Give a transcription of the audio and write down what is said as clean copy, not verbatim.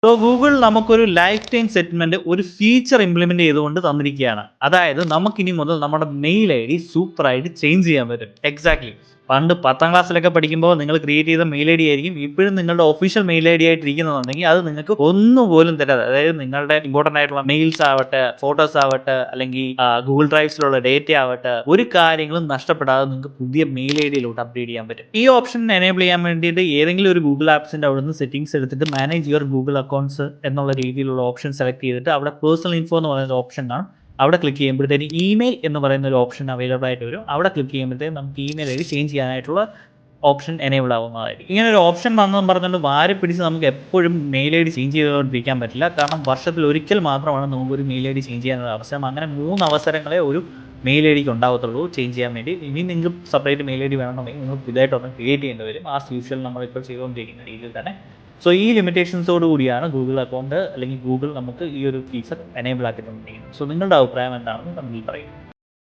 So Google നമുക്കൊരു life time settlement ഒരു feature implement ചെയ്തുകൊണ്ട് തന്നിരിക്കുകയാണ്. അതായത് നമുക്കിനി മുതൽ നമ്മുടെ മെയിൽ ഐ ഡി സൂപ്പറായിട്ട് ചേഞ്ച് ചെയ്യാൻ പറ്റും. എക്സാക്ട്ലി. പണ്ട് 10ാം ക്ലാസ്സിലൊക്കെ പഠിക്കുമ്പോൾ നിങ്ങൾ ക്രിയേറ്റ് ചെയ്ത മെയിൽ ഐ ഡി ആയിരിക്കും ഇപ്പോഴും നിങ്ങളുടെ ഒഫീഷ്യൽ മെയിൽ ഐ ഡി ആയിട്ട് ഇരിക്കുന്നുണ്ടെങ്കിൽ അത് നിങ്ങൾക്ക് ഒന്നുപോലും തരാതെ, അതായത് നിങ്ങളുടെ ഇമ്പോർട്ടന്റ് ആയിട്ടുള്ള മെയിൽസ് ആവട്ടെ, ഫോട്ടോസ് ആവട്ടെ, അല്ലെങ്കിൽ ഗൂഗിൾ ഡ്രൈവ്സിലുള്ള ഡേറ്റ ആവട്ടെ, ഒരു കാര്യങ്ങളും നഷ്ടപ്പെടാതെ നിങ്ങൾക്ക് പുതിയ മെയിൽ ഐ ഡിയിലോട്ട് അപ്ഡേറ്റ് ചെയ്യാൻ പറ്റും. ഈ ഓപ്ഷൻ എനേബിൾ ചെയ്യാൻ വേണ്ടിയിട്ട് ഏതെങ്കിലും ഒരു ഗൂഗിൾ ആപ്സിന്റെ അവിടെ നിന്ന് സെറ്റിംഗ്സ് എടുത്തിട്ട് മാനേജ് യുവർ ഗൂഗിൾ അക്കൗണ്ട്സ് എന്നുള്ള രീതിയിലുള്ള ഓപ്ഷൻ സെലക്ട് ചെയ്തിട്ട് അവിടെ പേഴ്സണൽ ഇൻഫോ എന്ന് പറയുന്ന ഓപ്ഷൻ കാണും. അവിടെ ക്ലിക്ക് ചെയ്യുമ്പോഴത്തേക്ക് ഇമെയിൽ എന്ന് പറയുന്ന ഒരു ഓപ്ഷൻ അവൈലബിൾ ആയിട്ട് വരും. അവിടെ ക്ലിക്ക് ചെയ്യുമ്പോഴത്തേക്ക് നമുക്ക് ഇമെയിൽ ഐ ഡി ചേഞ്ച് ചെയ്യാനായിട്ടുള്ള ഓപ്ഷൻ എനേബിൾ ആവുന്നതായിരിക്കും. ഇങ്ങനെ ഒരു ഓപ്ഷൻ വന്നെന്ന് പറഞ്ഞുകൊണ്ട് വാരി പിടിച്ച് നമുക്ക് എപ്പോഴും മെയിൽ ഐ ഡി ചേഞ്ച് ചെയ്തുകൊണ്ടിരിക്കാൻ പറ്റില്ല. കാരണം വർഷത്തിൽ ഒരിക്കൽ മാത്രമാണ് നമുക്ക് ഒരു മെയിൽ ഐ ഡി ചേഞ്ച് ചെയ്യാനുള്ള അവസരം. അങ്ങനെ 3 അവസരങ്ങളെ ഒരു മെയിൽ ഐ ഡിക്ക് ഉണ്ടാവത്തുള്ളൂ ചേഞ്ച് ചെയ്യാൻ വേണ്ടി. ഇനി നിങ്ങൾക്ക് സെപ്പറേറ്റ് മെയിൽ ഐ ഡി വേണമെന്നുണ്ടെങ്കിൽ നിങ്ങൾ പുതിയതായിട്ടൊന്ന് ക്രിയേറ്റ് ചെയ്യേണ്ടി വരും. ആസ് യൂഷ്വൽ നമ്മളിപ്പോൾ ചെയ്തുകൊണ്ടിരിക്കുന്ന രീതിയിൽ തന്നെ. സോ ഈ ലിമിറ്റേഷൻസോട് കൂടിയാണ് ഗൂഗിൾ അക്കൗണ്ട് അല്ലെങ്കിൽ ഗൂഗിൾ നമുക്ക് ഈ ഒരു ഫീച്ചർ എനേബിൾ ആക്കി തന്നിരിക്കുന്നത്. സോ നിങ്ങളുടെ അഭിപ്രായം എന്താണെന്ന് കമന്റിൽ പറയുക.